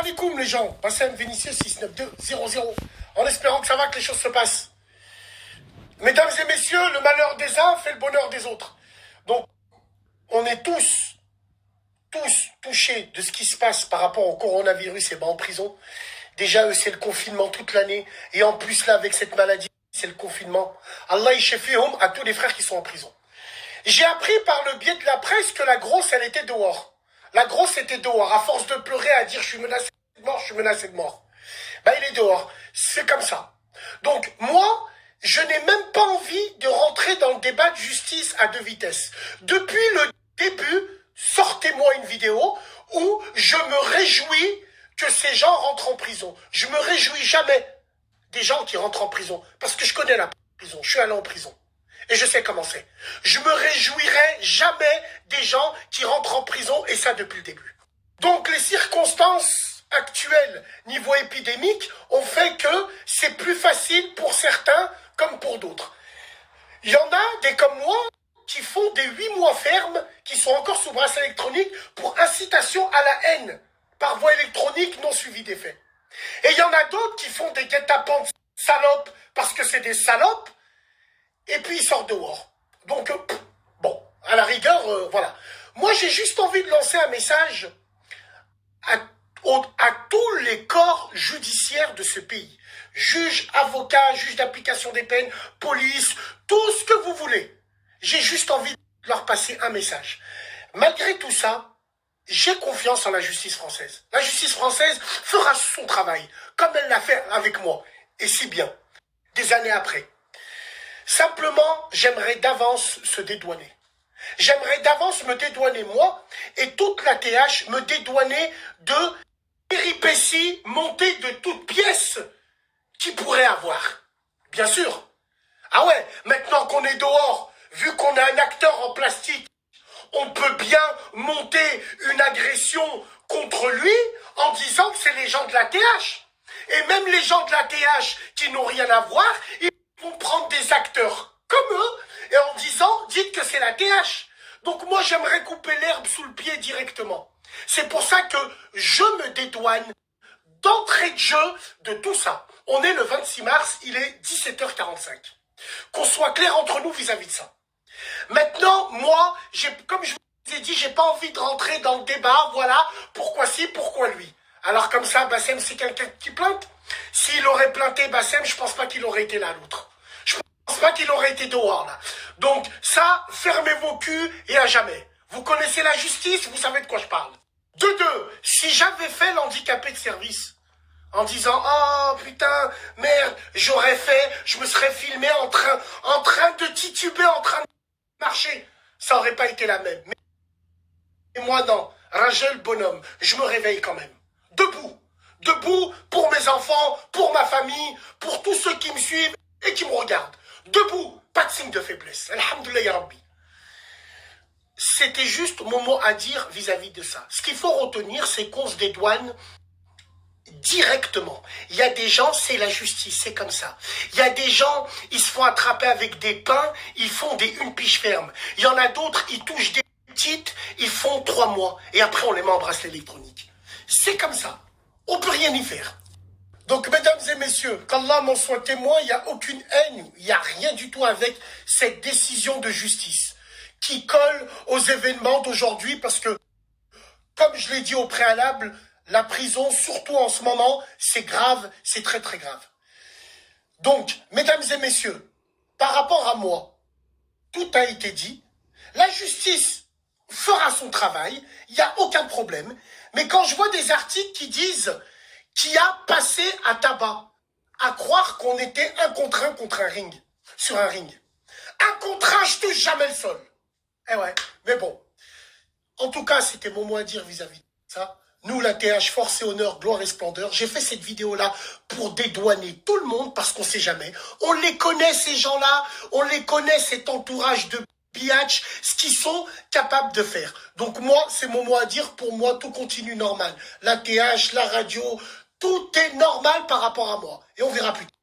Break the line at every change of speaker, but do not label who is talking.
alaikum les gens, Bassem Vénitieux 69200, en espérant que ça va, que les choses se passent. Mesdames et messieurs, le malheur des uns fait le bonheur des autres. Donc, on est tous touchés de ce qui se passe par rapport au coronavirus et ben en prison. Déjà, eux, c'est le confinement toute l'année. Et en plus, là, avec cette maladie, c'est le confinement. Allah yashfihum à tous les frères qui sont en prison. J'ai appris par le biais de la presse que la grosse, elle était dehors. La grosse était dehors, à force de pleurer, à dire « je suis menacé de mort, je suis menacé de mort ». Ben, il est dehors. C'est comme ça. Donc, moi, je n'ai même pas envie de rentrer dans le débat de justice à deux vitesses. Depuis le début, sortez-moi une vidéo où je me réjouis que ces gens rentrent en prison. Je me réjouis jamais des gens qui rentrent en prison, parce que je connais la prison, je suis allé en prison. Et je sais comment c'est. Je me réjouirai jamais des gens qui rentrent en prison, et ça depuis le début. Donc les circonstances actuelles, niveau épidémique, ont fait que c'est plus facile pour certains comme pour d'autres. Il y en a des comme moi qui font des 8 mois fermes, qui sont encore sous bracelet électronique pour incitation à la haine, par voie électronique non suivie des faits. Et il y en a d'autres qui font des guet-apens de salopes, parce que c'est des salopes, et puis ils sortent dehors. Donc, bon, à la rigueur, voilà. Moi, j'ai juste envie de lancer un message à tous les corps judiciaires de ce pays. Juges, avocats, juges d'application des peines, police, tout ce que vous voulez. J'ai juste envie de leur passer un message. Malgré tout ça, j'ai confiance en la justice française. La justice française fera son travail, comme elle l'a fait avec moi. Et si bien, des années après. Simplement, j'aimerais d'avance se dédouaner. J'aimerais d'avance me dédouaner, moi, et toute la TH, me dédouaner de péripéties montées de toutes pièces qu'il pourrait avoir. Bien sûr. Ah ouais, maintenant qu'on est dehors, vu qu'on a un acteur en plastique, on peut bien monter une agression contre lui en disant que c'est les gens de la TH. Et même les gens de la TH qui n'ont rien à voir, ils vont prendre des acteurs comme eux et en disant « dites que c'est la TH ». Donc moi, j'aimerais couper l'herbe sous le pied directement. C'est pour ça que je me dédouane d'entrée de jeu de tout ça. On est le 26 mars, il est 17h45. Qu'on soit clair entre nous vis-à-vis de ça. Maintenant, moi, comme je vous ai dit, j'ai pas envie de rentrer dans le débat, voilà, pourquoi si, pourquoi lui. Alors comme ça, Bassem, c'est quelqu'un qui plainte. S'il aurait plainté Bassem, je pense pas qu'il aurait été là, l'autre. Je pense pas qu'il aurait été dehors, là. Donc ça, fermez vos culs et à jamais. Vous connaissez la justice, vous savez de quoi je parle. De deux, si j'avais fait l'handicapé de service, en disant « oh putain, merde, j'aurais fait, je me serais filmé en train de tituber, en train de marcher », ça aurait pas été la même. Mais moi non, Rachel bonhomme, je me réveille quand même. Debout pour mes enfants, pour ma famille, pour tous ceux qui me suivent et qui me regardent. Debout, pas de signe de faiblesse. Alhamdoulilah ya Rabbi. C'était juste mon mot à dire vis-à-vis de ça. Ce qu'il faut retenir, c'est qu'on se dédouane directement. Il y a des gens, c'est la justice, c'est comme ça. Il y a des gens, ils se font attraper avec des pains, ils font une piche ferme. Il y en a d'autres, ils touchent des petites, ils font 3 mois. Et après, on les met en bracelet électronique. C'est comme ça. On peut rien y faire. Donc, mesdames et messieurs, qu'Allah m'en soit témoin, il n'y a aucune haine, il n'y a rien du tout avec cette décision de justice qui colle aux événements d'aujourd'hui parce que, comme je l'ai dit au préalable, la prison, surtout en ce moment, c'est grave, c'est très très grave. Donc, mesdames et messieurs, par rapport à moi, tout a été dit. La justice fera son travail, il n'y a aucun problème. Mais quand je vois des articles qui disent qui a passé à tabac, à croire qu'on était un contre un ring, sur un ring. Un contre un, je touche jamais le sol. Eh ouais, mais bon. En tout cas, c'était mon mot à dire vis-à-vis de ça. Nous, la TH, force et honneur, gloire et splendeur. J'ai fait cette vidéo-là pour dédouaner tout le monde parce qu'on sait jamais. On les connaît, ces gens-là. On les connaît, cet entourage de biatch, ce qu'ils sont capables de faire. Donc moi, c'est mon mot à dire. Pour moi, tout continue normal. La TH, la radio, tout est normal par rapport à moi. Et on verra plus tard.